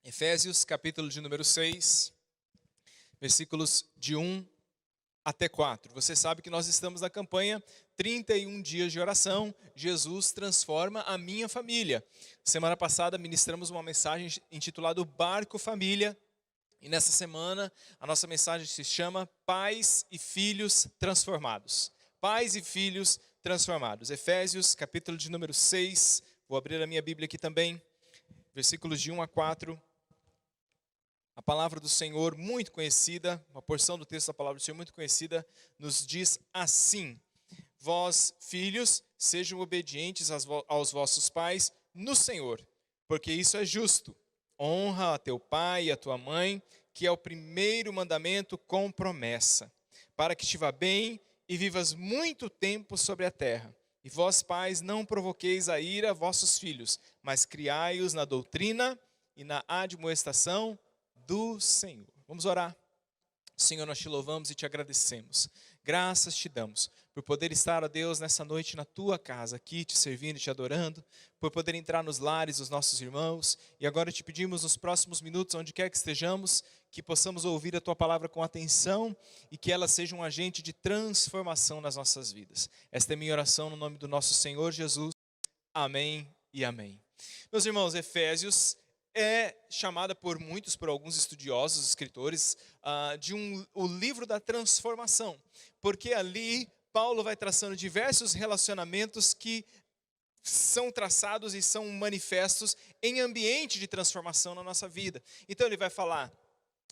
Efésios, capítulo de número 6, versículos de 1 até 4. Você sabe que nós estamos na campanha 31 dias de oração, Jesus transforma a minha família. Semana passada ministramos uma mensagem intitulada Barco Família, e nessa semana a nossa mensagem se chama Pais e Filhos Transformados. Pais e Filhos Transformados. Efésios, capítulo de número 6, vou abrir a minha Bíblia aqui também, versículos de 1 a 4. A palavra do Senhor, muito conhecida, uma porção do texto da palavra do Senhor muito conhecida, nos diz assim: Vós, filhos, sejam obedientes aos vossos pais no Senhor, porque isso é justo. Honra a teu pai e a tua mãe, que é o primeiro mandamento com promessa, para que te vá bem e vivas muito tempo sobre a terra. E vós, pais, não provoqueis a ira vossos filhos, mas criai-os na doutrina e na admoestação do Senhor. Vamos orar. Senhor, nós te louvamos e te agradecemos. Graças te damos por poder estar, ó Deus, nessa noite na tua casa, aqui te servindo e te adorando, por poder entrar nos lares dos nossos irmãos. E agora te pedimos nos próximos minutos, onde quer que estejamos, que possamos ouvir a tua palavra com atenção e que ela seja um agente de transformação nas nossas vidas. Esta é minha oração no nome do nosso Senhor Jesus. Amém e amém. Meus irmãos, Efésios é chamada por muitos, por alguns estudiosos, escritores, o livro da transformação, porque ali Paulo vai traçando diversos relacionamentos que são traçados e são manifestos em ambiente de transformação na nossa vida. Então ele vai falar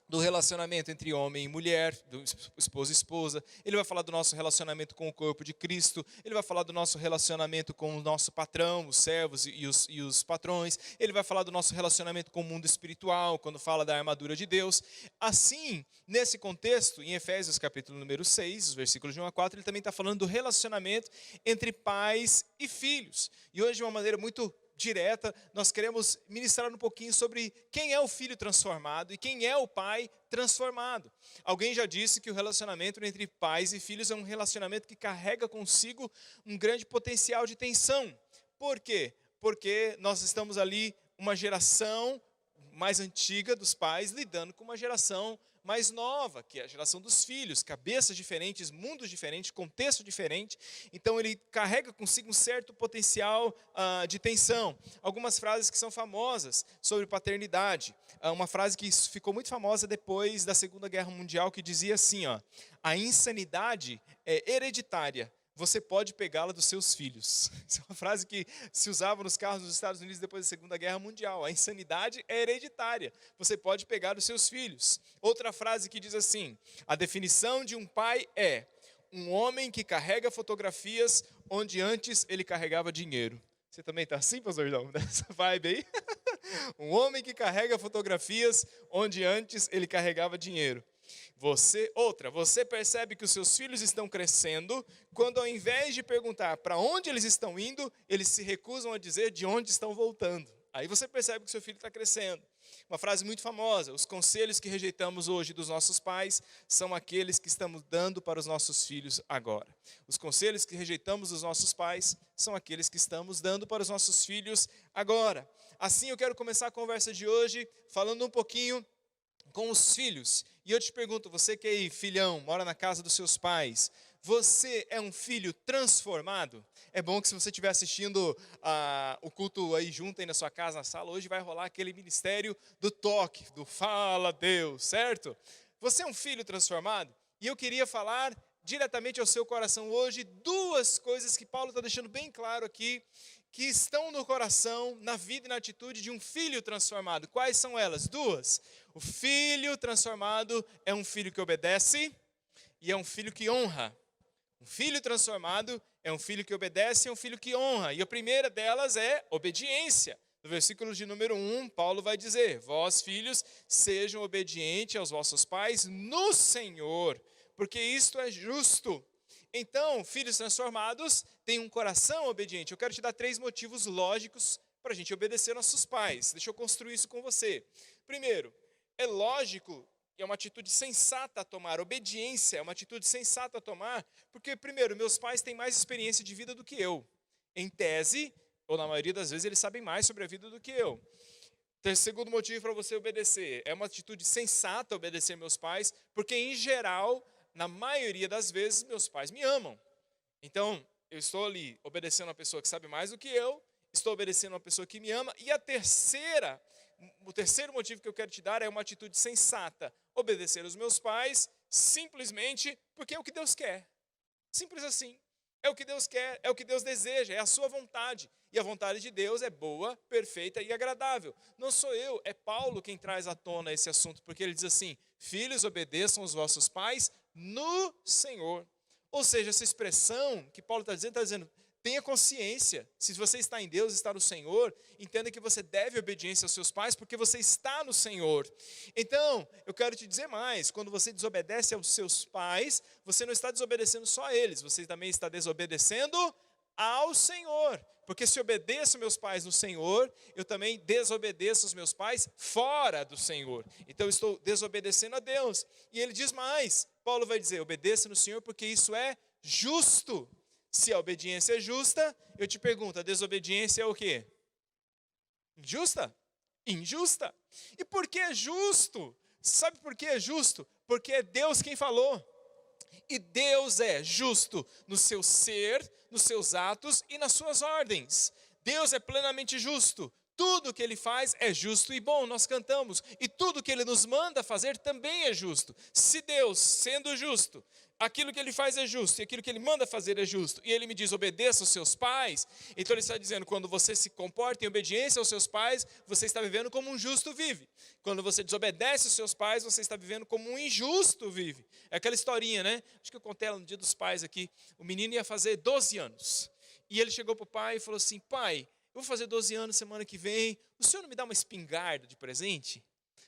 do relacionamento entre homem e mulher, do esposo e esposa. Ele vai falar do nosso relacionamento com o corpo de Cristo. Ele vai falar do nosso relacionamento com o nosso patrão, os servos e os patrões. Ele vai falar do nosso relacionamento com o mundo espiritual, quando fala da armadura de Deus. Assim, nesse contexto, em Efésios capítulo número 6, os versículos de 1 a 4, ele também está falando do relacionamento entre pais e filhos. E hoje, de uma maneira muito direta, nós queremos ministrar um pouquinho sobre quem é o filho transformado e quem é o pai transformado. Alguém já disse que o relacionamento entre pais e filhos é um relacionamento que carrega consigo um grande potencial de tensão. Por quê? Porque nós estamos ali, uma geração mais antiga dos pais lidando com uma geração mais nova, que é a geração dos filhos, cabeças diferentes, mundos diferentes, contexto diferente. Então ele carrega consigo um certo potencial de tensão. Algumas frases que são famosas sobre paternidade. Uma frase que ficou muito famosa depois da Segunda Guerra Mundial, que dizia assim, a insanidade é hereditária. Você pode pegá-la dos seus filhos. Essa é uma frase que se usava nos carros dos Estados Unidos depois da Segunda Guerra Mundial. A insanidade é hereditária. Você pode pegar dos seus filhos. Outra frase que diz assim: a definição de um pai é um homem que carrega fotografias onde antes ele carregava dinheiro. Você também está assim, pastor João? Dessa vibe aí? Um homem que carrega fotografias onde antes ele carregava dinheiro. Você percebe que os seus filhos estão crescendo quando, ao invés de perguntar para onde eles estão indo, eles se recusam a dizer de onde estão voltando. Aí você percebe que o seu filho está crescendo. Uma frase muito famosa: os conselhos que rejeitamos hoje dos nossos pais são aqueles que estamos dando para os nossos filhos agora. Os conselhos que rejeitamos dos nossos pais são aqueles que estamos dando para os nossos filhos agora. Assim eu quero começar a conversa de hoje falando um pouquinho com os filhos. E eu te pergunto, você que aí, filhão, mora na casa dos seus pais, você é um filho transformado? É bom que se você estiver assistindo o culto aí junto aí na sua casa, na sala, hoje vai rolar aquele ministério do toque, do fala Deus, certo? Você é um filho transformado? E eu queria falar diretamente ao seu coração hoje duas coisas que Paulo está deixando bem claro aqui, que estão no coração, na vida e na atitude de um filho transformado. Quais são elas? Duas. O filho transformado é um filho que obedece e é um filho que honra. Um filho transformado é um filho que obedece e é um filho que honra. E a primeira delas é obediência. No versículo de número 1, Paulo vai dizer: vós, filhos, sejam obedientes aos vossos pais no Senhor, porque isto é justo. Então, filhos transformados têm um coração obediente. Eu quero te dar 3 motivos lógicos para a gente obedecer nossos pais. Deixa eu construir isso com você. Primeiro, é lógico e é uma atitude sensata a tomar. Obediência é uma atitude sensata a tomar, porque, primeiro, meus pais têm mais experiência de vida do que eu. Em tese, ou na maioria das vezes, eles sabem mais sobre a vida do que eu. Segundo motivo para você obedecer, é uma atitude sensata obedecer meus pais, porque em geral, na maioria das vezes, meus pais me amam. Então, eu estou ali obedecendo uma pessoa que sabe mais do que eu, estou obedecendo uma pessoa que me ama, e o terceiro motivo que eu quero te dar é uma atitude sensata, obedecer os meus pais, simplesmente porque é o que Deus quer. Simples assim. É o que Deus quer, é o que Deus deseja, é a sua vontade. E a vontade de Deus é boa, perfeita e agradável. Não sou eu, é Paulo quem traz à tona esse assunto, porque ele diz assim: filhos, obedeçam os vossos pais no Senhor. Ou seja, essa expressão que Paulo está dizendo, tenha consciência, se você está em Deus, está no Senhor, entenda que você deve obediência aos seus pais, porque você está no Senhor. Então, eu quero te dizer mais, quando você desobedece aos seus pais, você não está desobedecendo só a eles, você também está desobedecendo ao Senhor. Porque se obedeço meus pais no Senhor, eu também desobedeço os meus pais fora do Senhor. Então eu estou desobedecendo a Deus. E ele diz mais, Paulo vai dizer, obedeça no Senhor porque isso é justo. Se a obediência é justa, eu te pergunto, a desobediência é o quê? Injusta? Injusta. E por que é justo? Sabe por que é justo? Porque é Deus quem falou. E Deus é justo no seu ser, nos seus atos e nas suas ordens. Deus é plenamente justo. Tudo que Ele faz é justo e bom, nós cantamos. E tudo que Ele nos manda fazer também é justo. Se Deus, sendo justo, aquilo que Ele faz é justo, e aquilo que Ele manda fazer é justo, e Ele me diz, obedeça aos seus pais, então Ele está dizendo, quando você se comporta em obediência aos seus pais, você está vivendo como um justo vive. Quando você desobedece aos seus pais, você está vivendo como um injusto vive. É aquela historinha, né? Acho que eu contei ela no dia dos pais aqui. O menino ia fazer 12 anos. E ele chegou para o pai e falou assim, pai, eu vou fazer 12 anos semana que vem, o senhor não me dá uma espingarda de presente?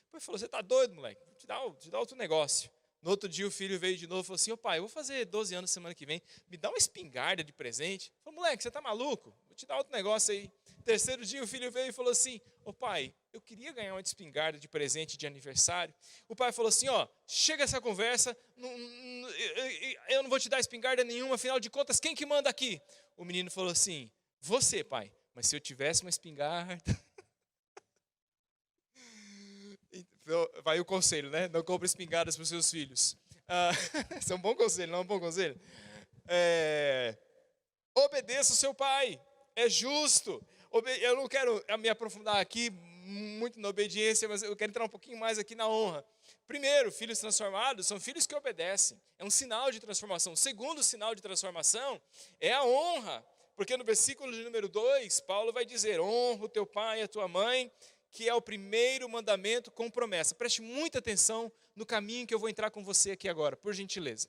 O pai falou, você está doido, moleque? Vou te dar outro negócio. No outro dia o filho veio de novo e falou assim, ô pai, eu vou fazer 12 anos semana que vem, me dá uma espingarda de presente. Ele falou, moleque, você está maluco? Vou te dar outro negócio aí. Terceiro dia o filho veio e falou assim, ô pai, eu queria ganhar uma espingarda de presente de aniversário. O pai falou assim, ó, chega essa conversa, eu não vou te dar espingarda nenhuma, afinal de contas, quem que manda aqui? O menino falou assim, você, pai, mas se eu tivesse uma espingarda... Vai o conselho, né? Não compre espingardas para os seus filhos. Esse é um bom conselho, não é um bom conselho? Obedeça o seu pai, é justo. Eu não quero me aprofundar aqui muito na obediência, mas eu quero entrar um pouquinho mais aqui na honra. Primeiro, filhos transformados são filhos que obedecem. É um sinal de transformação. O segundo sinal de transformação é a honra. Porque no versículo de número 2, Paulo vai dizer, honra o teu pai e a tua mãe, que é o primeiro mandamento com promessa. Preste muita atenção no caminho que eu vou entrar com você aqui agora, por gentileza.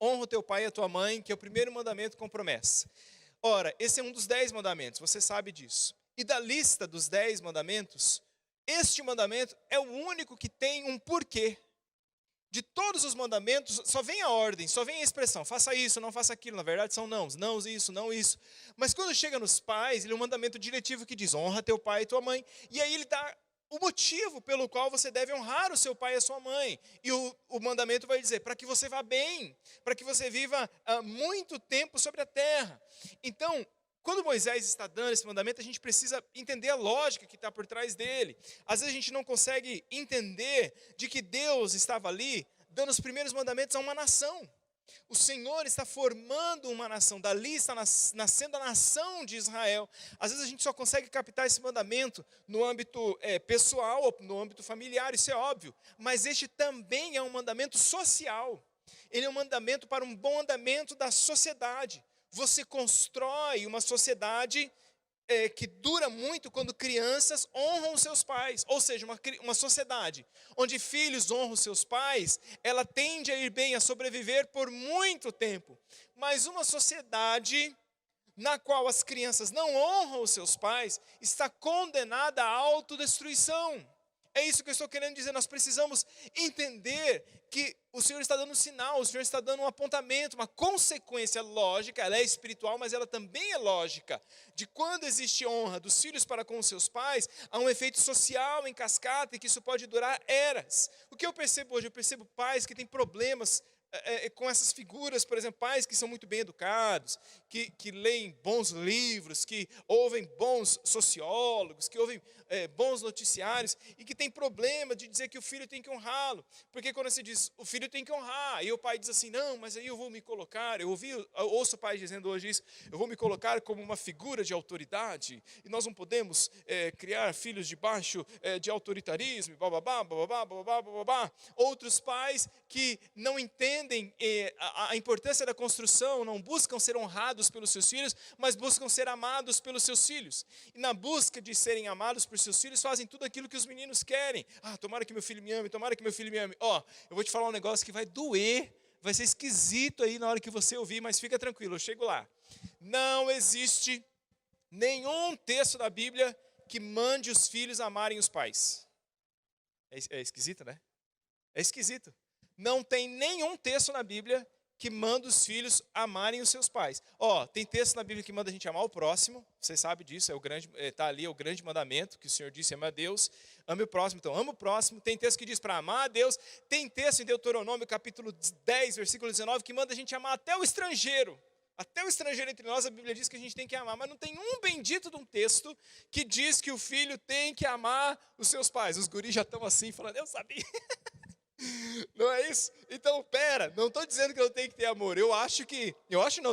Honra o teu pai e a tua mãe, que é o primeiro mandamento com promessa. Ora, esse é um dos 10 mandamentos, você sabe disso. E da lista dos 10 mandamentos, este mandamento é o único que tem um porquê. De todos os mandamentos, só vem a ordem, só vem a expressão, faça isso, não faça aquilo, na verdade são não isso, não isso. Mas quando chega nos pais, ele é um mandamento diretivo que diz, honra teu pai e tua mãe. E aí ele dá o motivo pelo qual você deve honrar o seu pai e a sua mãe. E o mandamento vai dizer, para que você vá bem, para que você viva muito tempo sobre a terra. Então, quando Moisés está dando esse mandamento, a gente precisa entender a lógica que está por trás dele. Às vezes a gente não consegue entender de que Deus estava ali dando os primeiros mandamentos a uma nação. O Senhor está formando uma nação, dali está nascendo a nação de Israel. Às vezes a gente só consegue captar esse mandamento no âmbito pessoal, ou no âmbito familiar, isso é óbvio. Mas este também é um mandamento social. Ele é um mandamento para um bom andamento da sociedade. Você constrói uma sociedade que dura muito quando crianças honram os seus pais. Ou seja, uma sociedade onde filhos honram seus pais, ela tende a ir bem, a sobreviver por muito tempo. Mas uma sociedade na qual as crianças não honram os seus pais, está condenada à autodestruição. É isso que eu estou querendo dizer, nós precisamos entender que o Senhor está dando um sinal, o Senhor está dando um apontamento, uma consequência lógica, ela é espiritual, mas ela também é lógica, de quando existe honra dos filhos para com os seus pais, há um efeito social em cascata e que isso pode durar eras. O que eu percebo hoje? Eu percebo pais que têm problemas com essas figuras, por exemplo, pais que são muito bem educados, que leem bons livros, que ouvem bons sociólogos, que ouvem bons noticiários, e que tem problema de dizer que o filho tem que honrá-lo, porque quando se diz, o filho tem que honrar, e o pai diz assim, não, mas aí eu vou me colocar, eu ouço o pai dizendo hoje isso, eu vou me colocar como uma figura de autoridade, e nós não podemos criar filhos debaixo de autoritarismo, bababá, bababá, bababá, bababá. Outros pais que não entendem a importância da construção, não buscam ser honrados pelos seus filhos, mas buscam ser amados pelos seus filhos. E na busca de serem amados por seus filhos, fazem tudo aquilo que os meninos querem. Tomara que meu filho me ame, tomara que meu filho me ame. Eu vou te falar um negócio que vai doer, vai ser esquisito aí na hora que você ouvir, mas fica tranquilo, eu chego lá. Não existe nenhum texto da Bíblia que mande os filhos amarem os pais. É esquisito, né? É esquisito. Não tem nenhum texto na Bíblia que manda os filhos amarem os seus pais. Tem texto na Bíblia que manda a gente amar o próximo, você sabe disso, tá ali, é o grande mandamento que o Senhor disse, ama a Deus, ame o próximo, então ama o próximo. Tem texto que diz para amar a Deus, tem texto em Deuteronômio, capítulo 10, versículo 19, que manda a gente amar até o estrangeiro. Até o estrangeiro entre nós, a Bíblia diz que a gente tem que amar, mas não tem um bendito de um texto que diz que o filho tem que amar os seus pais. Os guris já estão assim, falando, eu sabia. Não é isso? Então, não estou dizendo que eu tenho que ter amor.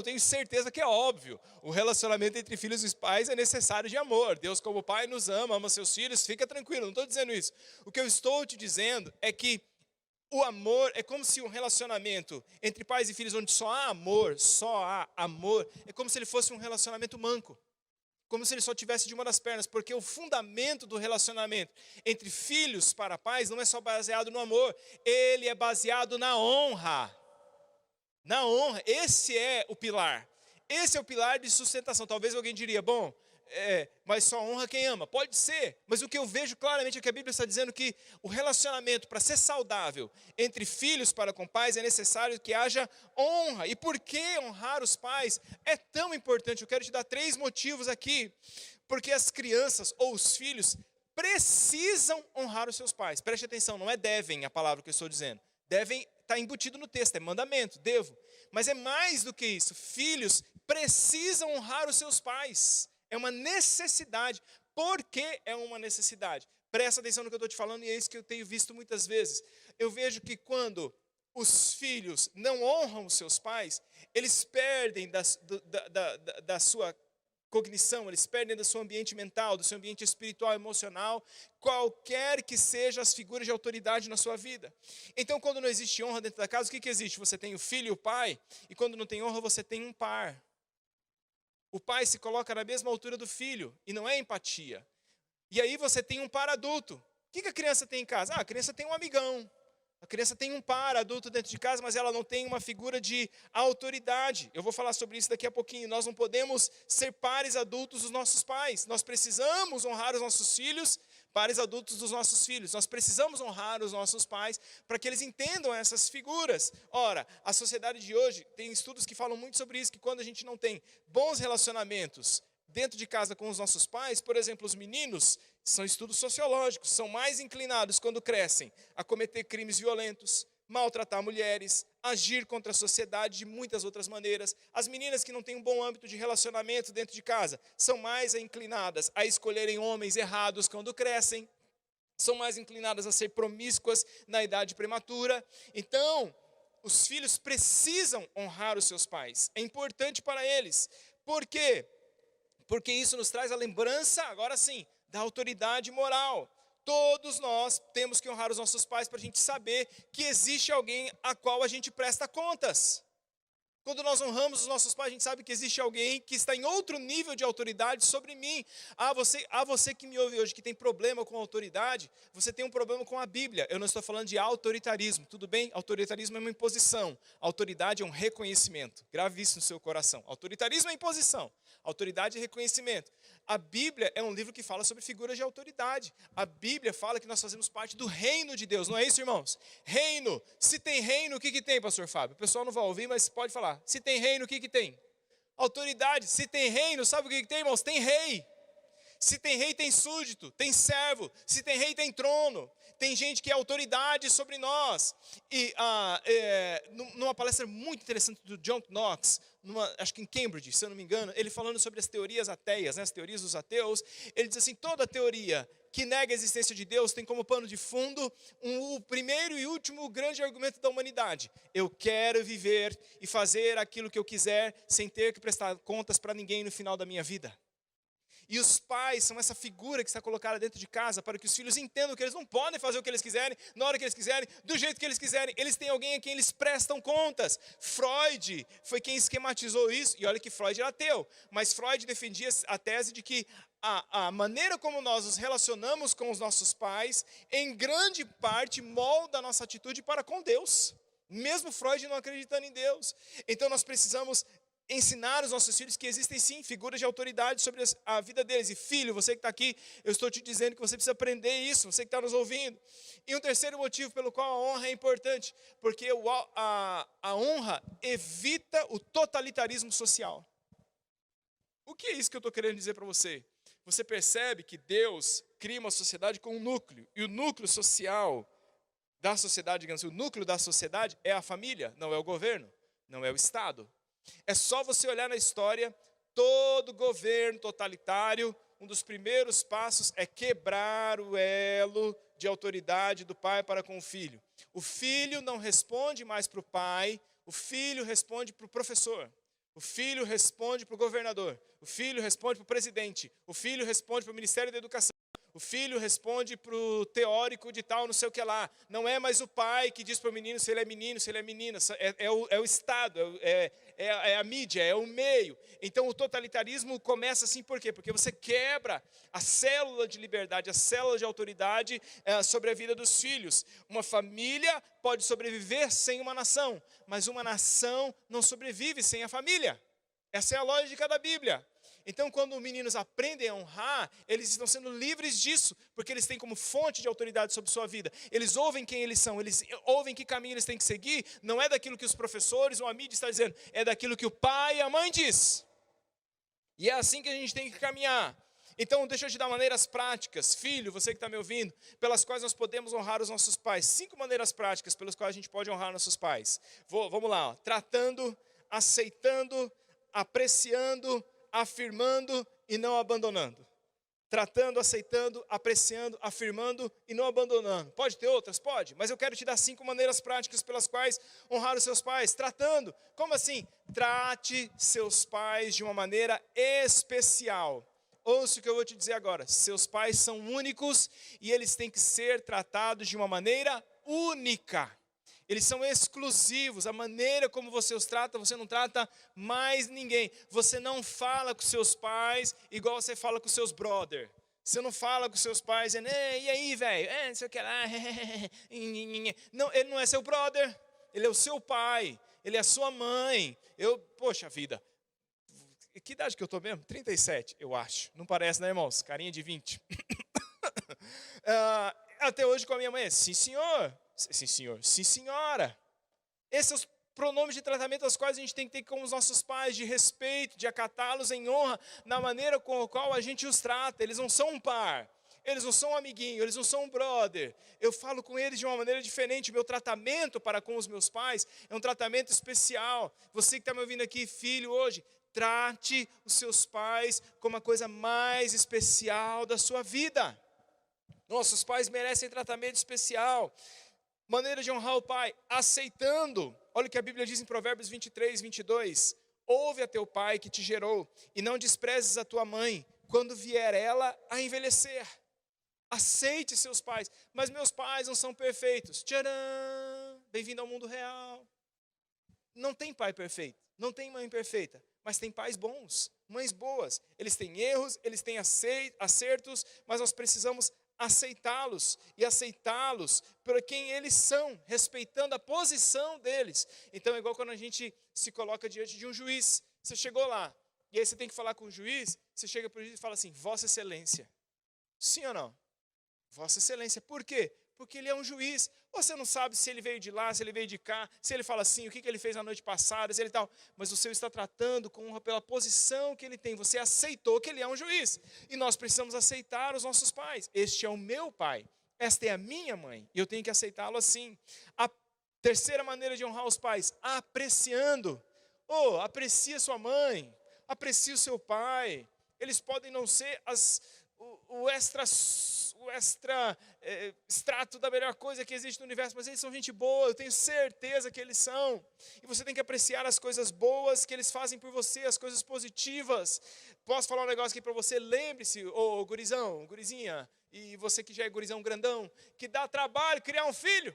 Tenho certeza que é óbvio. O relacionamento entre filhos e pais é necessário de amor. Deus, como pai, nos ama seus filhos, fica tranquilo, não estou dizendo isso. O que eu estou te dizendo é que o amor é como se um relacionamento entre pais e filhos, onde só há amor, é como se ele fosse um relacionamento manco. Como se ele só tivesse de uma das pernas, porque o fundamento do relacionamento entre filhos para pais não é só baseado no amor, ele é baseado na honra. Na honra, esse é o pilar. Esse é o pilar de sustentação. Talvez alguém diria, mas só honra quem ama. Pode ser, mas o que eu vejo claramente é que a Bíblia está dizendo que o relacionamento, para ser saudável entre filhos para com pais, é necessário que haja honra. E por que honrar os pais é tão importante? Eu quero te dar 3 motivos aqui. Porque as crianças ou os filhos precisam honrar os seus pais. Preste atenção, não é devem a palavra que eu estou dizendo. Devem está embutido no texto, é mandamento, devo. Mas é mais do que isso. Filhos precisam honrar os seus pais. É uma necessidade. Por que é uma necessidade? Presta atenção no que eu estou te falando, e é isso que eu tenho visto muitas vezes. Eu vejo que quando os filhos não honram os seus pais, eles perdem da sua cognição, eles perdem do seu ambiente mental, do seu ambiente espiritual, emocional, qualquer que sejam as figuras de autoridade na sua vida. Então, quando não existe honra dentro da casa, o que existe? Você tem o filho e o pai, e quando não tem honra, você tem um par. O pai se coloca na mesma altura do filho, e não é empatia. E aí você tem um par adulto. O que a criança tem em casa? A criança tem um amigão. A criança tem um par adulto dentro de casa, mas ela não tem uma figura de autoridade. Eu vou falar sobre isso daqui a pouquinho. Nós não podemos ser pares adultos dos nossos pais. Nós precisamos honrar os nossos filhos, pares adultos dos nossos filhos. Nós precisamos honrar os nossos pais para que eles entendam essas figuras. Ora, a sociedade de hoje tem estudos que falam muito sobre isso, que quando a gente não tem bons relacionamentos dentro de casa com os nossos pais, por exemplo, os meninos, são estudos sociológicos, são mais inclinados quando crescem a cometer crimes violentos, maltratar mulheres, agir contra a sociedade de muitas outras maneiras. As meninas que não têm um bom âmbito de relacionamento dentro de casa são mais inclinadas a escolherem homens errados quando crescem, são mais inclinadas a ser promíscuas na idade prematura. Então, os filhos precisam honrar os seus pais, é importante para eles. Por quê? Porque isso nos traz a lembrança, agora sim, da autoridade moral. Todos nós temos que honrar os nossos pais para a gente saber que existe alguém a qual a gente presta contas. Quando nós honramos os nossos pais, a gente sabe que existe alguém que está em outro nível de autoridade sobre mim. Você que me ouve hoje, que tem problema com a autoridade, você tem um problema com a Bíblia. Eu não estou falando de autoritarismo, tudo bem? Autoritarismo é uma imposição. Autoridade é um reconhecimento. Grave isso no seu coração. Autoritarismo é imposição. Autoridade é reconhecimento. A Bíblia é um livro que fala sobre figuras de autoridade. A Bíblia fala que nós fazemos parte do reino de Deus. Não é isso, irmãos? Reino. Se tem reino, o que tem, pastor Fábio? O pessoal não vai ouvir, mas pode falar. Se tem reino, o que tem? Autoridade. Se tem reino, sabe o que tem, irmãos? Tem rei. Se tem rei, tem súdito, tem servo. Se tem rei, tem trono. Tem gente que é autoridade sobre nós. E numa palestra muito interessante do John Knox, acho que em Cambridge, se eu não me engano, ele falando sobre as teorias ateias, né, as teorias dos ateus, ele diz assim, toda teoria que nega a existência de Deus tem como pano de fundo o primeiro e último grande argumento da humanidade. Eu quero viver e fazer aquilo que eu quiser sem ter que prestar contas para ninguém no final da minha vida. E os pais são essa figura que está colocada dentro de casa para que os filhos entendam que eles não podem fazer o que eles quiserem, na hora que eles quiserem, do jeito que eles quiserem. Eles têm alguém a quem eles prestam contas. Freud foi quem esquematizou isso. E olha que Freud era ateu. Mas Freud defendia a tese de que a maneira como nós nos relacionamos com os nossos pais, em grande parte, molda a nossa atitude para com Deus. Mesmo Freud não acreditando em Deus. Então nós precisamos ensinar os nossos filhos que existem sim figuras de autoridade sobre a vida deles. E filho, você que está aqui, eu estou te dizendo que você precisa aprender isso, você que está nos ouvindo. E um terceiro motivo pelo qual a honra é importante, porque a honra evita o totalitarismo social. O que é isso que eu estou querendo dizer para você? Você percebe que Deus cria uma sociedade com um núcleo, e o núcleo social da sociedade, digamos assim, o núcleo da sociedade é a família, não é o governo, não é o Estado. É só você olhar na história, todo governo totalitário, um dos primeiros passos é quebrar o elo de autoridade do pai para com o filho. O filho não responde mais para o pai, o filho responde para o professor. O filho responde para o governador. O filho responde para o presidente. O filho responde para o Ministério da Educação. O filho responde para o teórico de tal, não sei o que lá. Não é mais o pai que diz para o menino se ele é menino, se ele é menina. É o Estado, é a mídia, é o meio. Então o totalitarismo começa assim por quê? Porque você quebra a célula de liberdade, a célula de autoridade sobre a vida dos filhos. Uma família pode sobreviver sem uma nação, mas uma nação não sobrevive sem a família. Essa é a lógica da Bíblia. Então, quando os meninos aprendem a honrar, eles estão sendo livres disso, porque eles têm como fonte de autoridade sobre sua vida. Eles ouvem quem eles são, eles ouvem que caminho eles têm que seguir, não é daquilo que os professores ou a mídia estão dizendo, é daquilo que o pai e a mãe diz. E é assim que a gente tem que caminhar. Então, deixa eu te dar maneiras práticas, filho, você que está me ouvindo, pelas quais nós podemos honrar os nossos pais. 5 maneiras práticas pelas quais a gente pode honrar nossos pais. Vamos lá, ó. Tratando, aceitando, apreciando, afirmando e não abandonando. Tratando, aceitando, apreciando, afirmando e não abandonando. Pode ter outras? Pode. Mas eu quero te dar 5 maneiras práticas pelas quais honrar os seus pais. Tratando. Como assim? Trate seus pais de uma maneira especial. Ouça o que eu vou te dizer agora. Seus pais são únicos e eles têm que ser tratados de uma maneira única. Eles são exclusivos, a maneira como você os trata, você não trata mais ninguém. Você não fala com seus pais igual você fala com seus brother. Você não fala com seus pais dizendo, e aí, velho, não sei o que lá. Não, ele não é seu brother, ele é o seu pai, ele é a sua mãe. Poxa vida, que idade que eu estou mesmo? 37, eu acho. Não parece, né, irmãos? Carinha de 20. Até hoje com a minha mãe, sim, senhor. Sim, senhor. Sim, senhora. Esses são os pronomes de tratamento aos quais a gente tem que ter com os nossos pais, de respeito, de acatá-los em honra, na maneira com a qual a gente os trata. Eles não são um par, eles não são um amiguinho, eles não são um brother. Eu falo com eles de uma maneira diferente. Meu tratamento para com os meus pais é um tratamento especial. Você que está me ouvindo aqui, filho, hoje, trate os seus pais como a coisa mais especial da sua vida. Nossos pais merecem tratamento especial. Maneira de honrar o pai, aceitando. Olha o que a Bíblia diz em Provérbios 23, 22. Ouve a teu pai que te gerou, e não desprezes a tua mãe, quando vier ela a envelhecer. Aceite seus pais. Mas meus pais não são perfeitos. Tcharam! Bem-vindo ao mundo real. Não tem pai perfeito, não tem mãe perfeita, mas tem pais bons, mães boas. Eles têm erros, eles têm acertos, mas nós precisamos aceitá-los e aceitá-los por quem eles são, respeitando a posição deles. Então é igual quando a gente se coloca diante de um juiz. Você chegou lá, e aí você tem que falar com o juiz, você chega para o juiz e fala assim, Vossa Excelência. Sim ou não? Vossa Excelência. Por quê? porque ele é um juiz. Você não sabe se ele veio de lá, se ele veio de cá, se ele fala assim, o que ele fez na noite passada, se ele tal. Mas o Senhor está tratando com honra pela posição que ele tem. Você aceitou que ele é um juiz. E nós precisamos aceitar os nossos pais. Este é o meu pai. Esta é a minha mãe. E eu tenho que aceitá-lo assim. A terceira maneira de honrar os pais, apreciando. Aprecie sua mãe, aprecie o seu pai. Eles podem não ser o extrato da melhor coisa que existe no universo, mas eles são gente boa, eu tenho certeza que eles são. E você tem que apreciar as coisas boas que eles fazem por você, as coisas positivas. Posso falar um negócio aqui para você? Lembre-se, gurizão, gurizinha, e você que já é gurizão grandão, que dá trabalho criar um filho.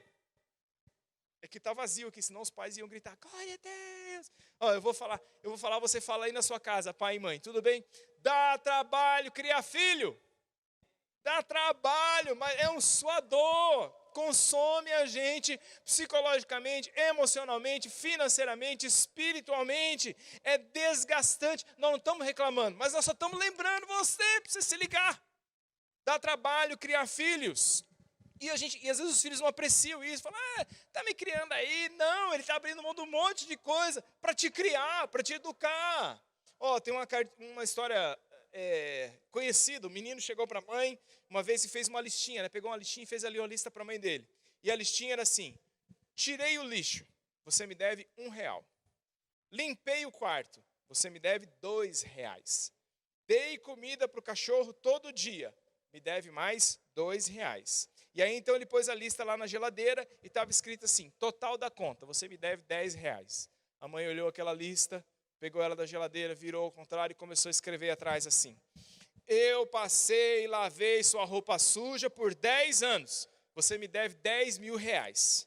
É que está vazio aqui, senão os pais iam gritar, glória a Deus. Eu vou falar, você fala aí na sua casa, pai e mãe, tudo bem? Dá trabalho criar filho. Dá trabalho, mas é um suador. Consome a gente psicologicamente, emocionalmente, financeiramente, espiritualmente. É desgastante. Nós não estamos reclamando, mas nós só estamos lembrando você para você se ligar. Dá trabalho criar filhos. E às vezes os filhos não apreciam isso, falam, está me criando aí. Não, ele está abrindo mão de um monte de coisa para te criar, para te educar. Tem uma história conhecida, o menino chegou para a mãe, uma vez e fez uma listinha, né? Pegou uma listinha e fez ali uma lista para a mãe dele. E a listinha era assim, tirei o lixo, você me deve R$1. Limpei o quarto, você me deve R$2. Dei comida para o cachorro todo dia, me deve mais R$2. E aí então ele pôs a lista lá na geladeira e estava escrito assim, total da conta, você me deve R$10. A mãe olhou aquela lista, pegou ela da geladeira, virou ao contrário e começou a escrever atrás assim. Eu passei e lavei sua roupa suja por 10 anos, você me deve R$10.000.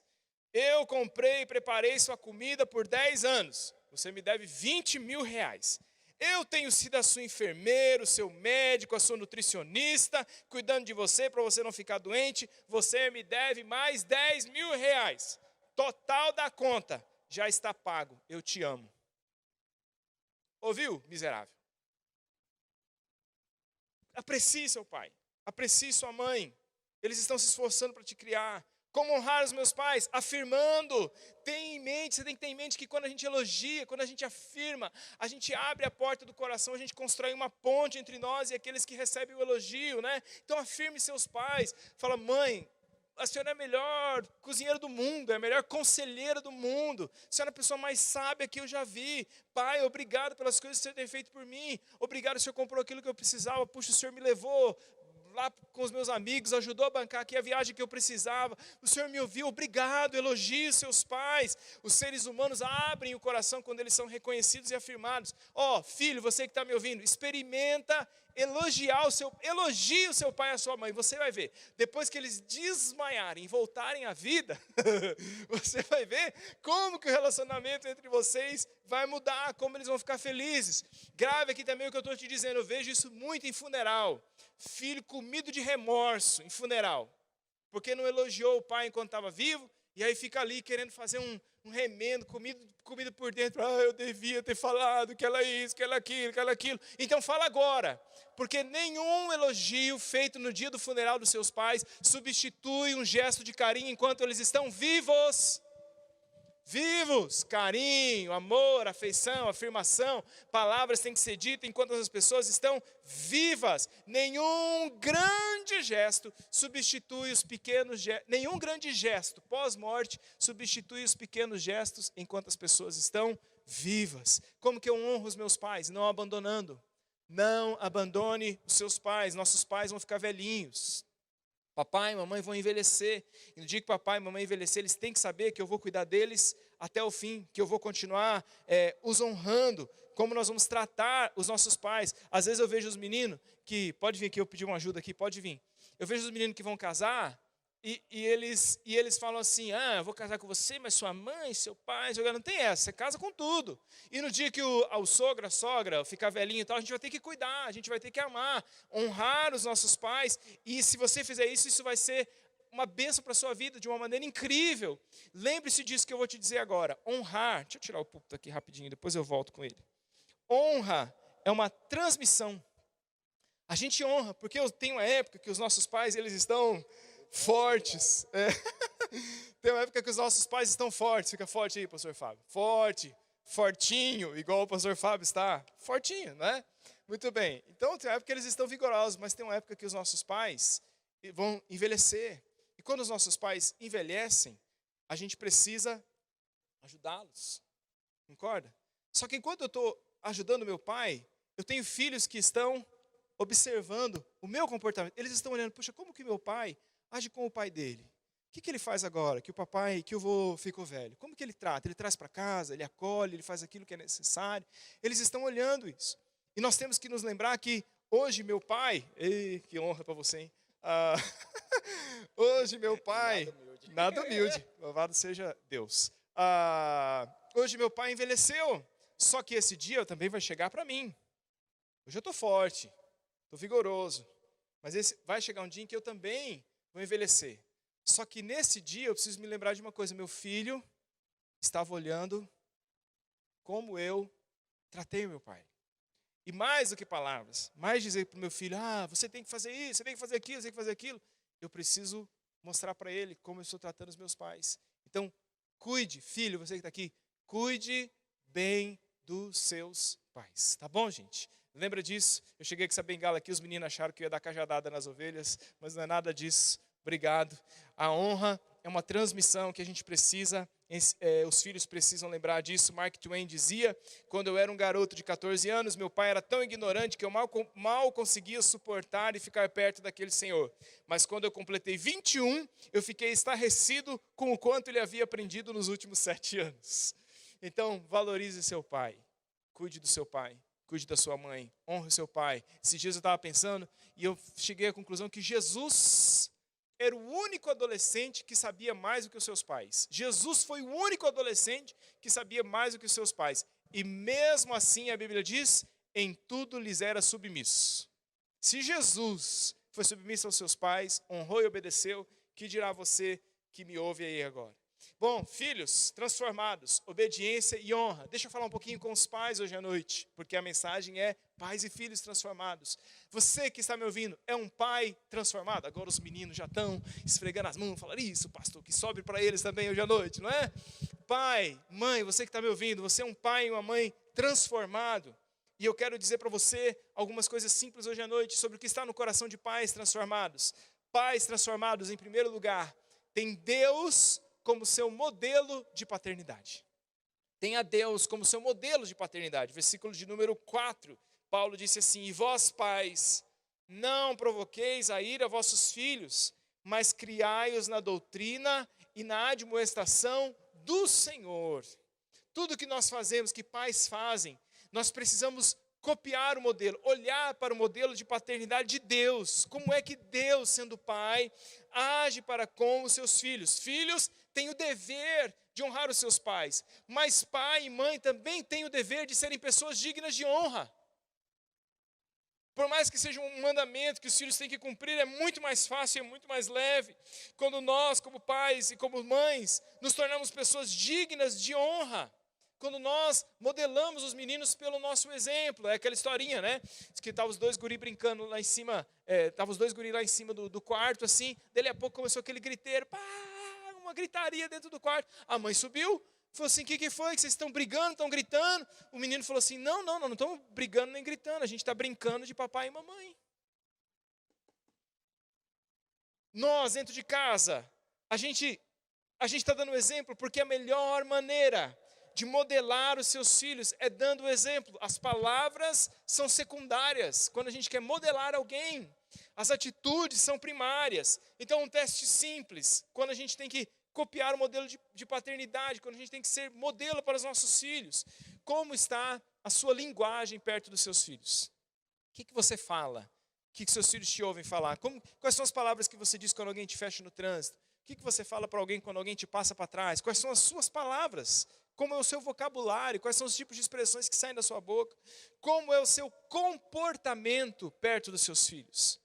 Eu comprei e preparei sua comida por 10 anos, você me deve R$20.000. Eu tenho sido a sua enfermeira, o seu médico, a sua nutricionista, cuidando de você para você não ficar doente. Você me deve mais R$10.000. Total da conta, já está pago. Eu te amo. Ouviu, miserável? Aprecie seu pai, aprecie sua mãe. Eles estão se esforçando para te criar. Como honrar os meus pais? Afirmando. Você tem que ter em mente que quando a gente elogia, quando a gente afirma, a gente abre a porta do coração, a gente constrói uma ponte entre nós e aqueles que recebem o elogio, né? Então afirme seus pais. Fala, mãe, a senhora é a melhor cozinheira do mundo, é a melhor conselheira do mundo. A senhora é a pessoa mais sábia que eu já vi. Pai, obrigado pelas coisas que o senhor tem feito por mim. Obrigado, o senhor comprou aquilo que eu precisava. Puxa, o senhor me levou lá com os meus amigos, ajudou a bancar aqui a viagem que eu precisava. O Senhor me ouviu, obrigado, elogie seus pais. Os seres humanos abrem o coração quando eles são reconhecidos e afirmados. Filho, você que está me ouvindo, experimenta elogie o seu pai e a sua mãe. Você vai ver, depois que eles desmaiarem e voltarem à vida, você vai ver como que o relacionamento entre vocês vai mudar, como eles vão ficar felizes. Grave aqui também o que eu estou te dizendo, eu vejo isso muito em funeral. Filho comido de remorso em funeral, porque não elogiou o pai enquanto estava vivo, e aí fica ali querendo fazer um remendo, comido por dentro. Eu devia ter falado que ela é isso, que ela é aquilo, que ela é aquilo. Então fala agora, porque nenhum elogio feito no dia do funeral dos seus pais substitui um gesto de carinho enquanto eles estão vivos. Vivos, carinho, amor, afeição, afirmação, palavras têm que ser ditas enquanto as pessoas estão vivas. Nenhum grande gesto substitui os pequenos gestos, nenhum grande gesto pós-morte substitui os pequenos gestos enquanto as pessoas estão vivas. Como que eu honro os meus pais? Não abandonando. Não abandone os seus pais, nossos pais vão ficar velhinhos. Papai e mamãe vão envelhecer, e no dia que papai e mamãe envelhecer, eles têm que saber que eu vou cuidar deles até o fim, que eu vou continuar os honrando, como nós vamos tratar os nossos pais. Às vezes eu vejo os meninos que, pode vir aqui, eu pedi uma ajuda aqui, pode vir. Eu vejo os meninos que vão casar, e eles falam assim, eu vou casar com você, mas sua mãe, seu pai, não tem essa, você casa com tudo. E no dia que o sogro, a sogra, ficar velhinho e tal, a gente vai ter que cuidar, a gente vai ter que amar, honrar os nossos pais, e se você fizer isso, isso vai ser uma bênção para a sua vida, de uma maneira incrível. Lembre-se disso que eu vou te dizer agora, honrar, deixa eu tirar o púlpito aqui rapidinho, depois eu volto com ele. Honra é uma transmissão. A gente honra, porque tem uma época que os nossos pais, eles estão fortes. Tem uma época que os nossos pais estão fortes. Fica forte aí, pastor Fábio. Forte, fortinho, igual o pastor Fábio está. Fortinho, né? Muito bem. Então, tem uma época que eles estão vigorosos, mas tem uma época que os nossos pais vão envelhecer. E quando os nossos pais envelhecem, a gente precisa ajudá-los. Concorda? Só que enquanto eu estou ajudando meu pai, eu tenho filhos que estão observando o meu comportamento. Eles estão olhando, puxa, como que meu pai age com o pai dele? O que ele faz agora que o vô ficou velho? Como que ele trata? Ele traz para casa, ele acolhe, ele faz aquilo que é necessário. Eles estão olhando isso. E nós temos que nos lembrar que hoje meu pai, que honra para você, hein? Hoje meu pai, nada humilde, louvado seja Deus. Hoje meu pai envelheceu, só que esse dia também vai chegar para mim. Hoje eu estou forte, estou vigoroso, mas vai chegar um dia em que eu também vou envelhecer. Só que nesse dia eu preciso me lembrar de uma coisa, meu filho estava olhando como eu tratei o meu pai. E mais do que palavras, mais dizer para o meu filho, você tem que fazer isso, você tem que fazer aquilo, você tem que fazer aquilo. Eu preciso mostrar para ele como eu estou tratando os meus pais. Então, cuide, filho, você que está aqui, cuide bem dos seus pais. Tá bom, gente? Lembra disso? Eu cheguei com essa bengala aqui, os meninos acharam que eu ia dar cajadada nas ovelhas, mas não é nada disso. Obrigado. A honra é uma transmissão que a gente precisa, os filhos precisam lembrar disso. Mark Twain dizia, quando eu era um garoto de 14 anos, meu pai era tão ignorante que eu mal conseguia suportar e ficar perto daquele senhor. Mas quando eu completei 21, eu fiquei estarrecido com o quanto ele havia aprendido nos últimos 7 anos. Então, valorize seu pai, cuide do seu pai, cuide da sua mãe, honre o seu pai. Esses dias eu estava pensando e eu cheguei à conclusão que Jesus era o único adolescente que sabia mais do que os seus pais. Jesus foi o único adolescente que sabia mais do que os seus pais. E mesmo assim, a Bíblia diz, em tudo lhes era submisso. Se Jesus foi submisso aos seus pais, honrou e obedeceu, que dirá você que me ouve aí agora? Bom, filhos transformados, obediência e honra. Deixa eu falar um pouquinho com os pais hoje à noite, porque a mensagem é pais e filhos transformados. Você que está me ouvindo é um pai transformado? Agora os meninos já estão esfregando as mãos, falando isso, pastor, que sobe para eles também hoje à noite, não é? Pai, mãe, você que está me ouvindo, você é um pai e uma mãe transformado. E eu quero dizer para você algumas coisas simples hoje à noite sobre o que está no coração de pais transformados. Pais transformados, em primeiro lugar, tem Deus como seu modelo de paternidade. Tenha Deus como seu modelo de paternidade. Versículo de número 4, Paulo disse assim, e vós pais, não provoqueis a ira a vossos filhos, mas criai-os na doutrina e na admoestação do Senhor. Tudo que nós fazemos, que pais fazem, nós precisamos copiar o modelo, olhar para o modelo de paternidade de Deus. Como é que Deus, sendo pai, age para com os seus filhos? Filhos têm o dever de honrar os seus pais, mas pai e mãe também têm o dever de serem pessoas dignas de honra. Por mais que seja um mandamento que os filhos têm que cumprir, é muito mais fácil, é muito mais leve, quando nós, como pais e como mães, nos tornamos pessoas dignas de honra. Quando nós modelamos os meninos pelo nosso exemplo, é aquela historinha, né? Que estavam os dois guris brincando lá em cima, estavam os dois guris lá em cima do quarto, assim, dele a pouco começou aquele griteiro, pá, uma gritaria dentro do quarto. A mãe subiu, falou assim, o que foi? Que vocês estão brigando, estão gritando? O menino falou assim, não estamos brigando nem gritando, a gente está brincando de papai e mamãe. Nós, dentro de casa, a gente está dando exemplo, porque a melhor maneira de modelar os seus filhos é dando o exemplo. As palavras são secundárias. Quando a gente quer modelar alguém, as atitudes são primárias. Então, um teste simples, quando a gente tem que copiar o modelo de paternidade, quando a gente tem que ser modelo para os nossos filhos. Como está a sua linguagem perto dos seus filhos? O que você fala? O que seus filhos te ouvem falar? Quais são as palavras que você diz quando alguém te fecha no trânsito? O que você fala para alguém quando alguém te passa para trás? Quais são as suas palavras? Como é o seu vocabulário? Quais são os tipos de expressões que saem da sua boca? Como é o seu comportamento perto dos seus filhos?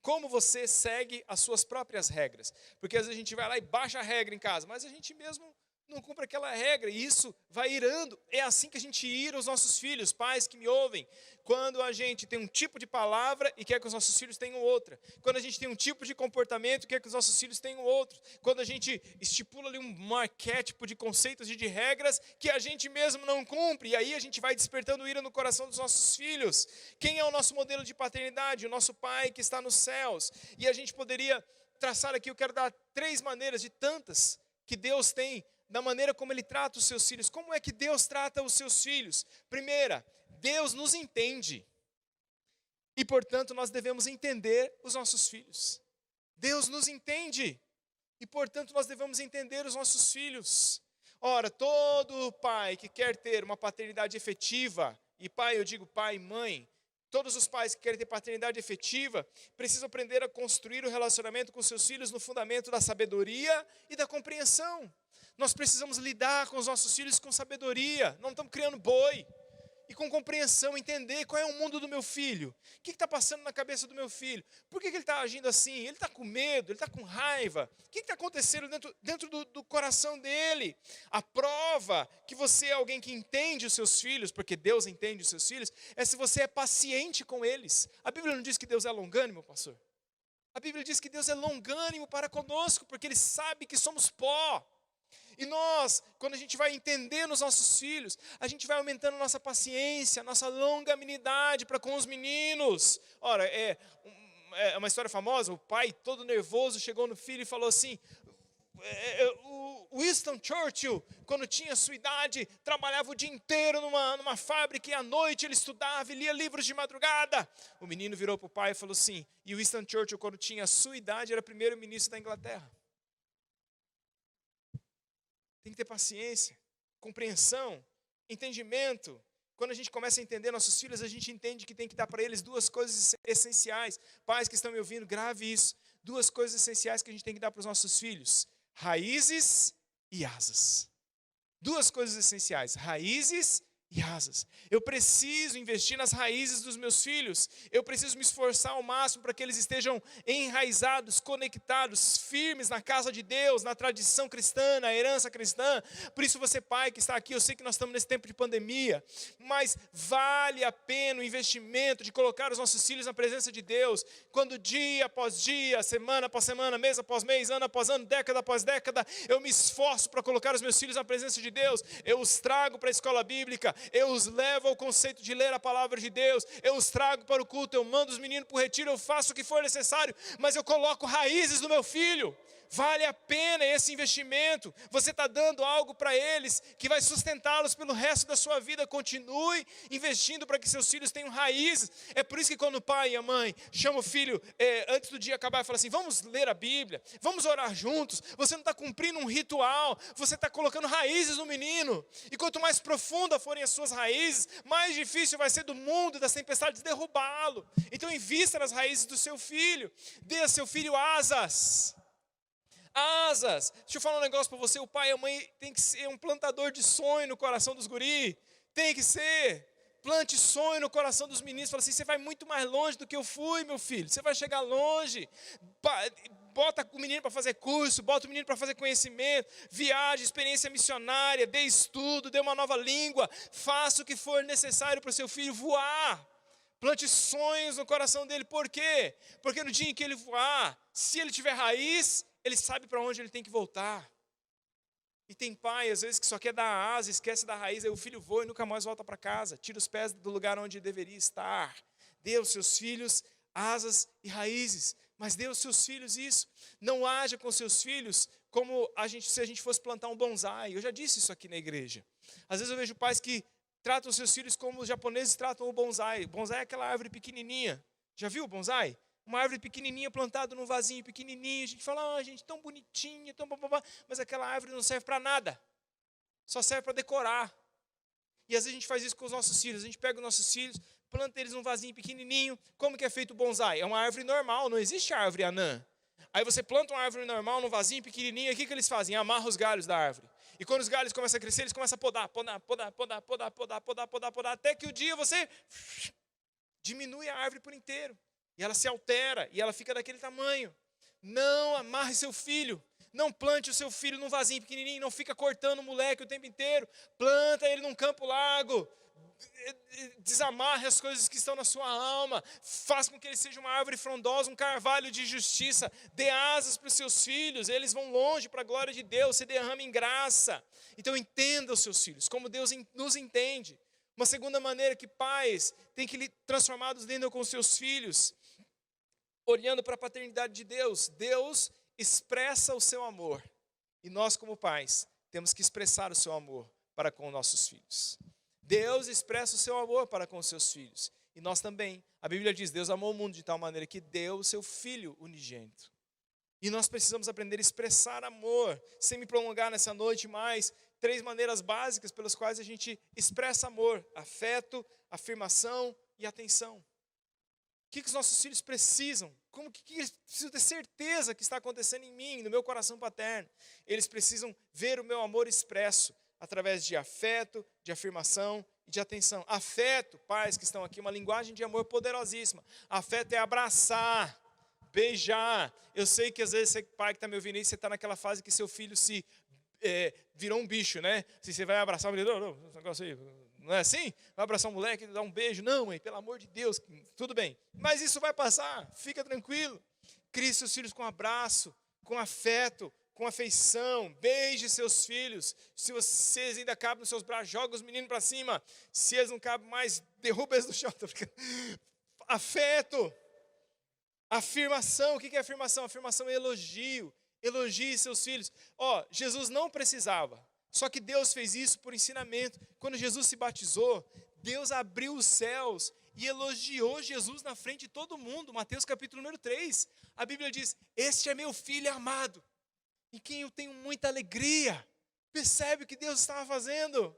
Como você segue as suas próprias regras? Porque às vezes a gente vai lá e baixa a regra em casa, mas a gente mesmo não cumpre aquela regra, e isso vai irando. É assim que a gente ira os nossos filhos, pais que me ouvem. Quando a gente tem um tipo de palavra e quer que os nossos filhos tenham outra. Quando a gente tem um tipo de comportamento e quer que os nossos filhos tenham outro. Quando a gente estipula ali um arquétipo de conceitos e de regras que a gente mesmo não cumpre. E aí a gente vai despertando ira no coração dos nossos filhos. Quem é o nosso modelo de paternidade? O nosso Pai que está nos céus. E a gente poderia traçar aqui, eu quero dar 3 maneiras de tantas que Deus tem da maneira como Ele trata os seus filhos. Como é que Deus trata os seus filhos? Primeira, Deus nos entende. E, portanto, nós devemos entender os nossos filhos. Deus nos entende. E, portanto, nós devemos entender os nossos filhos. Ora, todo pai que quer ter uma paternidade efetiva, e pai, eu digo pai e mãe, todos os pais que querem ter paternidade efetiva, precisam aprender a construir o relacionamento com seus filhos no fundamento da sabedoria e da compreensão. Nós precisamos lidar com os nossos filhos com sabedoria, não estamos criando boi. E com compreensão, entender qual é o mundo do meu filho. O que está passando na cabeça do meu filho? Por que ele está agindo assim? Ele está com medo? Ele está com raiva? O que está acontecendo dentro do coração dele? A prova que você é alguém que entende os seus filhos, porque Deus entende os seus filhos, é se você é paciente com eles. A Bíblia não diz que Deus é longânimo, pastor? A Bíblia diz que Deus é longânimo para conosco, porque Ele sabe que somos pó. E nós, quando a gente vai entender nos nossos filhos, a gente vai aumentando nossa paciência, nossa longanimidade para com os meninos. Ora, é uma história famosa, o pai todo nervoso chegou no filho e falou assim, o Winston Churchill, quando tinha sua idade, trabalhava o dia inteiro numa fábrica e à noite ele estudava e lia livros de madrugada. O menino virou para o pai e falou assim, e o Winston Churchill, quando tinha a sua idade, era primeiro-ministro da Inglaterra. Tem que ter paciência, compreensão, entendimento. Quando a gente começa a entender nossos filhos, a gente entende que tem que dar para eles 2 coisas essenciais. Pais que estão me ouvindo, grave isso. 2 coisas essenciais que a gente tem que dar para os nossos filhos. Raízes e asas. 2 coisas essenciais, raízes e asas. Eu preciso investir nas raízes dos meus filhos. Eu preciso me esforçar ao máximo para que eles estejam enraizados, conectados, firmes na casa de Deus, na tradição cristã, na herança cristã. Por isso você, pai que está aqui, eu sei que nós estamos nesse tempo de pandemia, mas vale a pena o investimento de colocar os nossos filhos na presença de Deus, quando dia após dia, semana após semana, mês após mês, ano após ano, década após década, eu me esforço para colocar os meus filhos na presença de Deus. Eu os trago para a escola bíblica, eu os levo ao conceito de ler a palavra de Deus, eu os trago para o culto, eu mando os meninos para o retiro, eu faço o que for necessário, mas eu coloco raízes no meu filho. Vale a pena esse investimento. Você está dando algo para eles que vai sustentá-los pelo resto da sua vida. Continue investindo para que seus filhos tenham raízes. É por isso que quando o pai e a mãe chamam o filho antes do dia acabar e falam assim, vamos ler a Bíblia, vamos orar juntos. Você não está cumprindo um ritual, você está colocando raízes no menino. E quanto mais profunda forem as suas raízes, mais difícil vai ser do mundo, das tempestades, derrubá-lo. Então invista nas raízes do seu filho. Dê a seu filho asas. Asas. Deixa eu falar um negócio para você, o pai e a mãe tem que ser um plantador de sonho no coração dos guri. Tem que ser. Plante sonho no coração dos meninos. Fala assim, você vai muito mais longe do que eu fui, meu filho. Você vai chegar longe. Bota o menino para fazer curso, bota o menino para fazer conhecimento, viagem, experiência missionária, dê estudo, dê uma nova língua. Faça o que for necessário para o seu filho voar. Plante sonhos no coração dele. Por quê? Porque no dia em que ele voar, se ele tiver raiz, ele sabe para onde ele tem que voltar. E tem pai, às vezes, que só quer dar a asa, esquece da raiz, aí o filho voa e nunca mais volta para casa. Tira os pés do lugar onde deveria estar. Dê aos seus filhos asas e raízes. Mas dê aos seus filhos isso. Não haja com seus filhos como se a gente fosse plantar um bonsai. Eu já disse isso aqui na igreja. Às vezes eu vejo pais que tratam os seus filhos como os japoneses tratam o bonsai. Bonsai é aquela árvore pequenininha. Já viu o bonsai? Uma árvore pequenininha plantada num vasinho pequenininho. A gente fala, gente, tão bonitinha, tão bababá. Mas aquela árvore não serve para nada. Só serve para decorar. E às vezes a gente faz isso com os nossos filhos. A gente pega os nossos filhos, planta eles num vasinho pequenininho. Como que é feito o bonsai? É uma árvore normal, não existe árvore anã. Aí você planta uma árvore normal num vasinho pequenininho. E o que eles fazem? Amarram os galhos da árvore. E quando os galhos começam a crescer, eles começam a podar, até que o dia você diminui a árvore por inteiro. E ela se altera, e ela fica daquele tamanho. Não amarre seu filho. Não plante o seu filho num vasinho pequenininho, não fica cortando o moleque o tempo inteiro. Planta ele num campo largo. Desamarre as coisas que estão na sua alma. Faça com que ele seja uma árvore frondosa, um carvalho de justiça. Dê asas para os seus filhos, eles vão longe para a glória de Deus. Se derrama em graça. Então entenda os seus filhos, como Deus nos entende. Uma segunda maneira que pais têm que transformados lidam com seus filhos, olhando para a paternidade de Deus. Deus expressa o seu amor. E nós, como pais, temos que expressar o seu amor para com nossos filhos. Deus expressa o seu amor para com os seus filhos. E nós também. A Bíblia diz, Deus amou o mundo de tal maneira que deu o seu Filho unigênito. E nós precisamos aprender a expressar amor. Sem me prolongar nessa noite mais, 3 maneiras básicas pelas quais a gente expressa amor: afeto, afirmação e atenção. O que os nossos filhos precisam? Como que eles precisam ter certeza que está acontecendo em mim, no meu coração paterno? Eles precisam ver o meu amor expresso através de afeto, de afirmação e de atenção. Afeto, pais que estão aqui, uma linguagem de amor poderosíssima. Afeto é abraçar, beijar. Eu sei que às vezes você, pai que está me ouvindo aí, você está naquela fase que seu filho se virou um bicho, né? Se você vai abraçar o menino, não, esse negócio aí, não é assim? Vai abraçar um moleque, dar um beijo. Não, mãe, pelo amor de Deus, tudo bem. Mas isso vai passar, fica tranquilo. Crie seus filhos com abraço, com afeto, com afeição. Beije seus filhos. Se vocês ainda cabem nos seus braços, joga os meninos para cima. Se eles não cabem mais, derruba eles no chão. Afeto. Afirmação. O que é afirmação? Afirmação é elogio. Elogie seus filhos. Jesus não precisava. Só que Deus fez isso por ensinamento. Quando Jesus se batizou, Deus abriu os céus e elogiou Jesus na frente de todo mundo. Mateus capítulo número 3. A Bíblia diz, este é meu filho amado, em quem eu tenho muita alegria. Percebe o que Deus estava fazendo?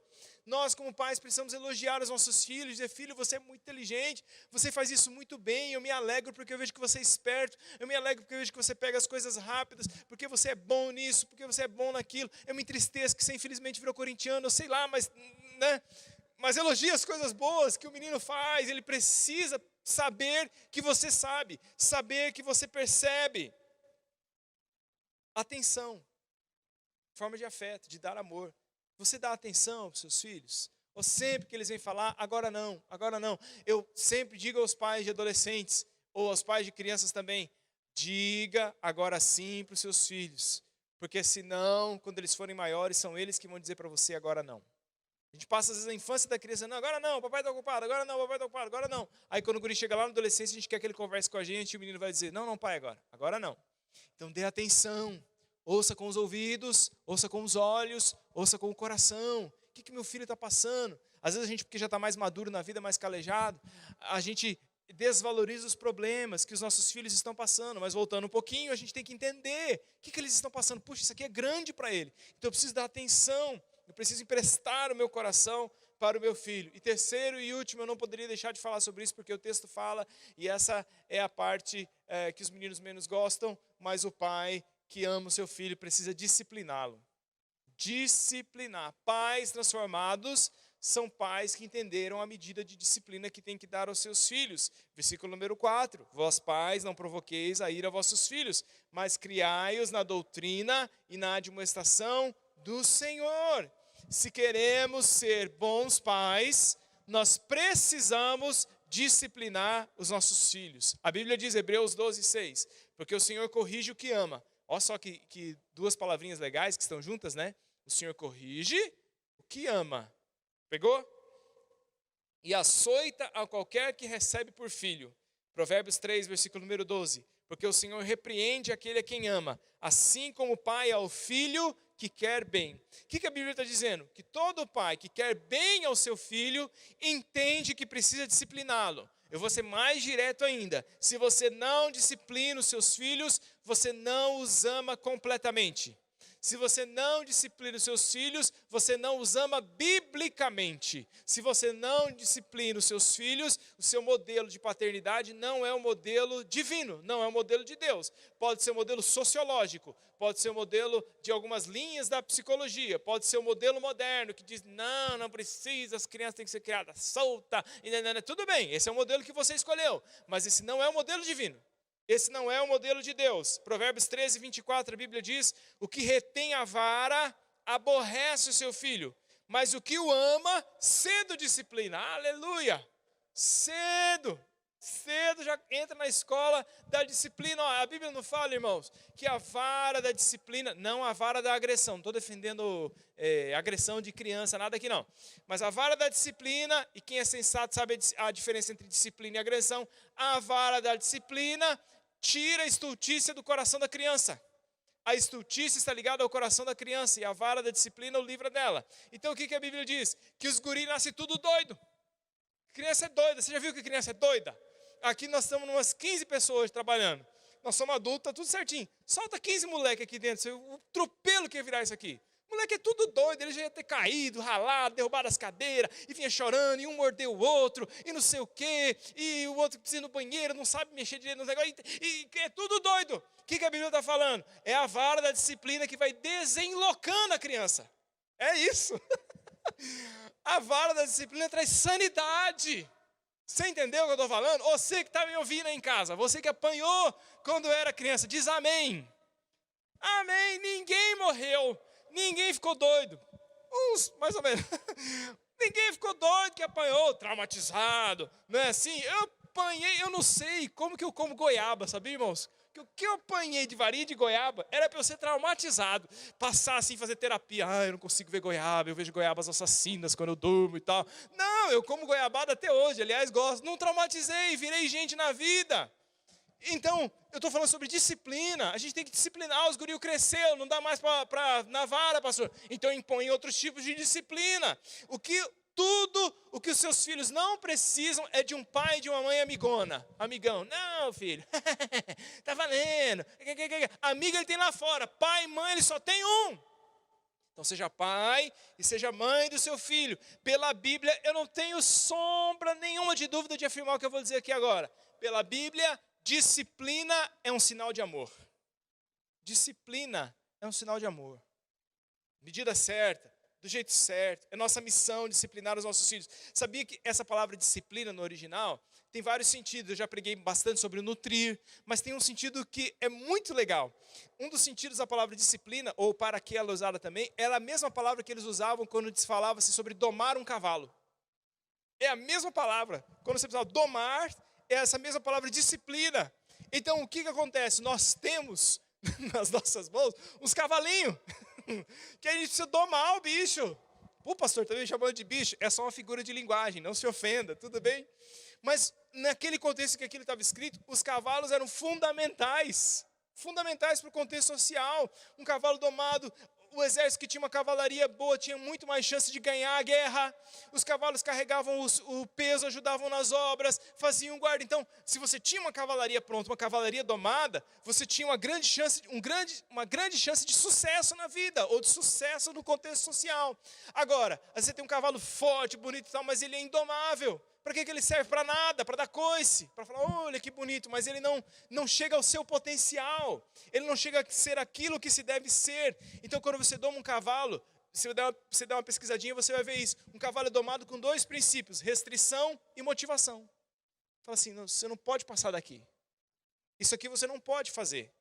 Nós, como pais, precisamos elogiar os nossos filhos, dizer, filho, você é muito inteligente, você faz isso muito bem, eu me alegro porque eu vejo que você é esperto, eu me alegro porque eu vejo que você pega as coisas rápidas, porque você é bom nisso, porque você é bom naquilo. Eu me entristeço que você infelizmente virou corintiano, eu sei lá, mas, né? Mas elogia as coisas boas que o menino faz. Ele precisa saber que você sabe, saber que você percebe. Atenção, forma de afeto, de dar amor. Você dá atenção para os seus filhos? Ou sempre que eles vêm falar, agora não, agora não. Eu sempre digo aos pais de adolescentes, ou aos pais de crianças também, diga agora sim para os seus filhos. Porque senão, quando eles forem maiores, são eles que vão dizer para você agora não. A gente passa às vezes a infância da criança, não, agora não, papai está ocupado, agora não, papai está ocupado, agora não. Aí quando o guri chega lá na adolescência, a gente quer que ele converse com a gente, e o menino vai dizer, não, não, pai, agora não. Então dê atenção. Ouça com os ouvidos, ouça com os olhos, ouça com o coração. O que meu filho está passando? Às vezes a gente, porque já está mais maduro na vida, mais calejado, a gente desvaloriza os problemas que os nossos filhos estão passando. Mas voltando um pouquinho, a gente tem que entender o que eles estão passando. Puxa, isso aqui é grande para ele. Então eu preciso dar atenção, eu preciso emprestar o meu coração para o meu filho. E terceiro e último, eu não poderia deixar de falar sobre isso, porque o texto fala, e essa é a parte que os meninos menos gostam, mas o pai que ama o seu filho precisa discipliná-lo. Disciplinar. Pais transformados são pais que entenderam a medida de disciplina que tem que dar aos seus filhos. Versículo número 4. Vós pais não provoqueis a ira a vossos filhos, mas criai-os na doutrina e na admoestação do Senhor. Se queremos ser bons pais, nós precisamos disciplinar os nossos filhos. A Bíblia diz, Hebreus 12:6, porque o Senhor corrige o que ama. Olha só que 2 palavrinhas legais que estão juntas, né? O Senhor corrige o que ama. Pegou? E açoita a qualquer que recebe por filho. Provérbios 3, versículo número 12. Porque o Senhor repreende aquele a quem ama, assim como o pai ao filho que quer bem. O que a Bíblia está dizendo? Que todo pai que quer bem ao seu filho entende que precisa discipliná-lo. Eu vou ser mais direto ainda. Se você não disciplina os seus filhos, você não os ama completamente. Se você não disciplina os seus filhos, você não os ama biblicamente. Se você não disciplina os seus filhos, o seu modelo de paternidade não é um modelo divino, não é um modelo de Deus. Pode ser um modelo sociológico, pode ser um modelo de algumas linhas da psicologia, pode ser um modelo moderno que diz, não precisa, as crianças têm que ser criadas soltas. Tudo bem, esse é o modelo que você escolheu, mas esse não é o modelo divino. Esse não é o modelo de Deus. Provérbios 13, 24, a Bíblia diz: o que retém a vara aborrece o seu filho, mas o que o ama, cedo disciplina. Aleluia! Cedo já entra na escola da disciplina. Ó, a Bíblia não fala, irmãos, que a vara da disciplina, não a vara da agressão. Não estou defendendo agressão de criança, nada aqui não. Mas a vara da disciplina, e quem é sensato sabe a diferença entre disciplina e agressão, a vara da disciplina tira a estultícia do coração da criança. A estultícia está ligada ao coração da criança, e a vara da disciplina o livra dela. Então o que a Bíblia diz? Que os guris nascem tudo doido. Criança é doida. Você já viu que criança é doida? Aqui nós estamos umas 15 pessoas trabalhando. Nós somos adultos, tá tudo certinho. Solta 15 moleque aqui dentro. O tropelo que ia virar isso aqui. O moleque é tudo doido. Ele já ia ter caído, ralado, derrubado as cadeiras. E vinha chorando, e um mordeu o outro. E não sei o quê. E o outro precisa ir no banheiro, não sabe mexer direito nos negócios. E é tudo doido. O que a Bíblia está falando? É a vara da disciplina que vai desenlocando a criança. É isso. A vara da disciplina traz sanidade. Você entendeu o que eu estou falando? Você que está me ouvindo aí em casa, você que apanhou quando era criança, diz amém. Amém. Ninguém morreu, ninguém ficou doido. Uns, mais ou menos. Ninguém ficou doido que apanhou, traumatizado. Não é assim? Eu apanhei, eu não sei como que eu como goiaba, sabia, irmãos? Que o que eu apanhei de varinha de goiaba era para eu ser traumatizado. Passar assim, fazer terapia. Eu não consigo ver goiaba, eu vejo goiabas assassinas quando eu durmo e tal. Não, eu como goiabada até hoje, aliás, gosto. Não traumatizei, virei gente na vida. Então, eu estou falando sobre disciplina. A gente tem que disciplinar. Os guris cresceu, não dá mais na vara, pastor. Então, impõe outros tipos de disciplina. Tudo o que os seus filhos não precisam é de um pai e de uma mãe amigona. Amigão, não, filho, tá valendo. Amigo ele tem lá fora, pai e mãe ele só tem um. Então seja pai e seja mãe do seu filho. Pela Bíblia eu não tenho sombra nenhuma de dúvida de afirmar o que eu vou dizer aqui agora. Pela Bíblia, disciplina é um sinal de amor. Disciplina é um sinal de amor. Medida certa. Do jeito certo, é nossa missão disciplinar os nossos filhos. Sabia que essa palavra disciplina no original tem vários sentidos? Eu já preguei bastante sobre nutrir, mas tem um sentido que é muito legal. Um dos sentidos da palavra disciplina, ou para que ela é usada também, era a mesma palavra que eles usavam quando falava-se sobre domar um cavalo. É a mesma palavra. Quando você precisava domar, é essa mesma palavra disciplina. Então o que acontece? Nós temos nas nossas mãos uns cavalinhos. Que a gente precisa domar o bicho. O pastor também chamando de bicho. É só uma figura de linguagem, não se ofenda, tudo bem? Mas naquele contexto que aquilo estava escrito, os cavalos eram fundamentais para o contexto social. Um cavalo domado, o exército que tinha uma cavalaria boa tinha muito mais chance de ganhar a guerra. Os cavalos carregavam o peso, ajudavam nas obras, faziam guarda. Então, se você tinha uma cavalaria pronta, uma cavalaria domada, você tinha uma grande chance de sucesso na vida, ou de sucesso no contexto social. Agora, às vezes você tem um cavalo forte, bonito e tal, mas ele é indomável. Para que ele serve? Para nada, para dar coice, para falar, olha que bonito, mas ele não chega ao seu potencial, ele não chega a ser aquilo que se deve ser. Então quando você doma um cavalo, você dá uma pesquisadinha, você vai ver isso. Um cavalo é domado com 2 princípios, restrição e motivação. Fala assim, você não pode passar daqui, isso aqui você não pode fazer,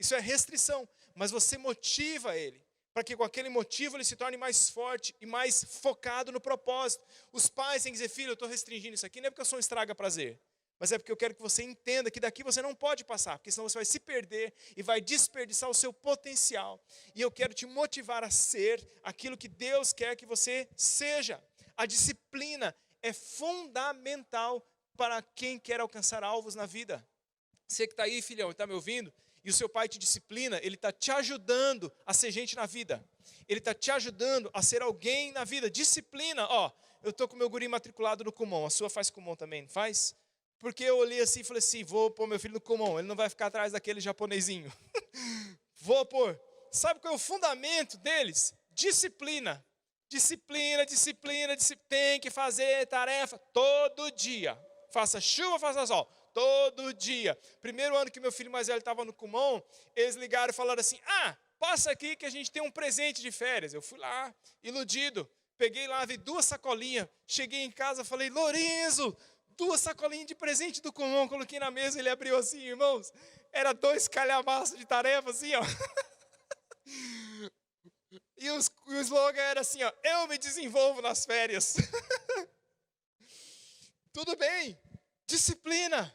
isso é restrição, mas você motiva ele, para que com aquele motivo ele se torne mais forte e mais focado no propósito. Os pais têm que dizer, filho, eu estou restringindo isso aqui, não é porque eu sou um estraga-prazer, mas é porque eu quero que você entenda que daqui você não pode passar, porque senão você vai se perder e vai desperdiçar o seu potencial. E eu quero te motivar a ser aquilo que Deus quer que você seja. A disciplina é fundamental para quem quer alcançar alvos na vida. Você que está aí, filhão, e está me ouvindo, e o seu pai te disciplina, ele está te ajudando a ser gente na vida. Ele está te ajudando a ser alguém na vida. Disciplina, eu estou com meu guri matriculado no Kumon. A sua faz Kumon também, não faz? Porque eu olhei assim e falei assim, vou pôr meu filho no Kumon. Ele não vai ficar atrás daquele japonesinho. Vou pôr. Sabe qual é o fundamento deles? Disciplina. Disciplina. Tem que fazer tarefa todo dia. Faça chuva, faça sol. Todo dia. Primeiro ano que meu filho mais velho estava no Kumon, eles ligaram e falaram assim, passa aqui que a gente tem um presente de férias. Eu fui lá, iludido, peguei lá, vi 2 sacolinhas, cheguei em casa, falei, Lorenzo, 2 sacolinhas de presente do Kumon, coloquei na mesa, ele abriu assim, irmãos, era 2 calhamaços de tarefa, assim, ó. E o slogan era assim, ó, eu me desenvolvo nas férias. Tudo bem, disciplina.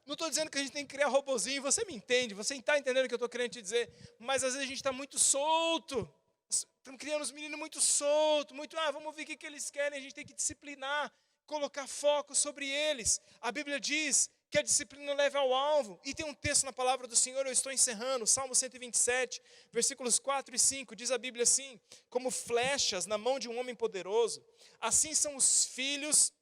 Não estou dizendo que a gente tem que criar robozinho, você me entende, você está entendendo o que eu estou querendo te dizer, mas às vezes a gente está muito solto, estamos criando os meninos muito soltos, vamos ver o que eles querem, a gente tem que disciplinar, colocar foco sobre eles. A Bíblia diz que a disciplina leva ao alvo, e tem um texto na palavra do Senhor, eu estou encerrando, Salmo 127, versículos 4 e 5, diz a Bíblia assim, como flechas na mão de um homem poderoso, assim são os filhos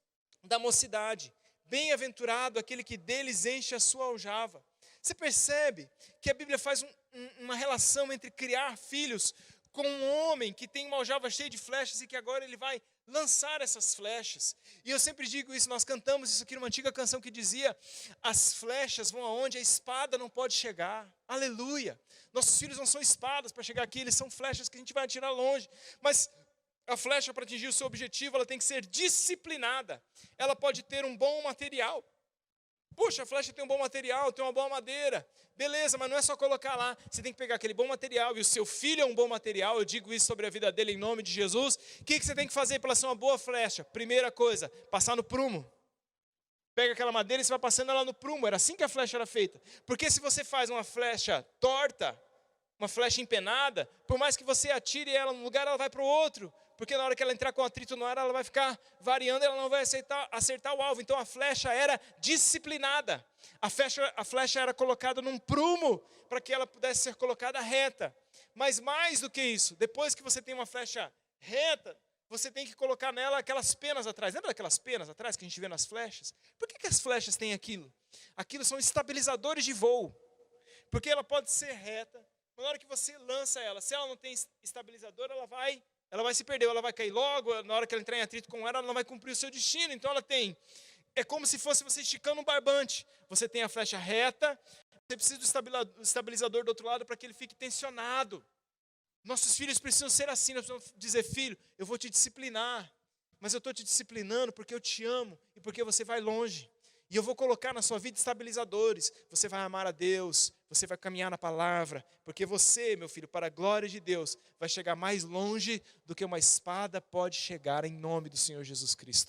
da mocidade, bem-aventurado aquele que deles enche a sua aljava. Você percebe que a Bíblia faz uma relação entre criar filhos com um homem que tem uma aljava cheia de flechas e que agora ele vai lançar essas flechas. E eu sempre digo isso, nós cantamos isso aqui numa antiga canção que dizia, as flechas vão aonde a espada não pode chegar. Aleluia! Nossos filhos não são espadas para chegar aqui, eles são flechas que a gente vai atirar longe. Mas a flecha, para atingir o seu objetivo, ela tem que ser disciplinada. Ela pode ter um bom material. Puxa, a flecha tem um bom material, tem uma boa madeira. Beleza, mas não é só colocar lá. Você tem que pegar aquele bom material, e o seu filho é um bom material. Eu digo isso sobre a vida dele em nome de Jesus. O que você tem que fazer para ela ser uma boa flecha? Primeira coisa, passar no prumo. Pega aquela madeira e você vai passando ela no prumo. Era assim que a flecha era feita. Porque se você faz uma flecha torta, uma flecha empenada, por mais que você atire ela num lugar, ela vai para o outro. Porque na hora que ela entrar com atrito no ar, ela vai ficar variando, ela não vai acertar o alvo. Então a flecha era disciplinada. A flecha era colocada num prumo, para que ela pudesse ser colocada reta. Mas mais do que isso, depois que você tem uma flecha reta, você tem que colocar nela aquelas penas atrás. Lembra daquelas penas atrás que a gente vê nas flechas? Por que as flechas têm aquilo? Aquilo são estabilizadores de voo. Porque ela pode ser reta, mas na hora que você lança ela, se ela não tem estabilizador, ela vai se perder, ela vai cair logo, na hora que ela entrar em atrito com ela não vai cumprir o seu destino. Então ela tem, é como se fosse você esticando um barbante. Você tem a flecha reta, você precisa do estabilizador do outro lado para que ele fique tensionado. Nossos filhos precisam ser assim, nós precisamos dizer, filho, eu vou te disciplinar, mas eu estou te disciplinando porque eu te amo e porque você vai longe. E eu vou colocar na sua vida estabilizadores. Você vai amar a Deus, você vai caminhar na palavra, porque você, meu filho, para a glória de Deus, vai chegar mais longe do que uma espada pode chegar em nome do Senhor Jesus Cristo.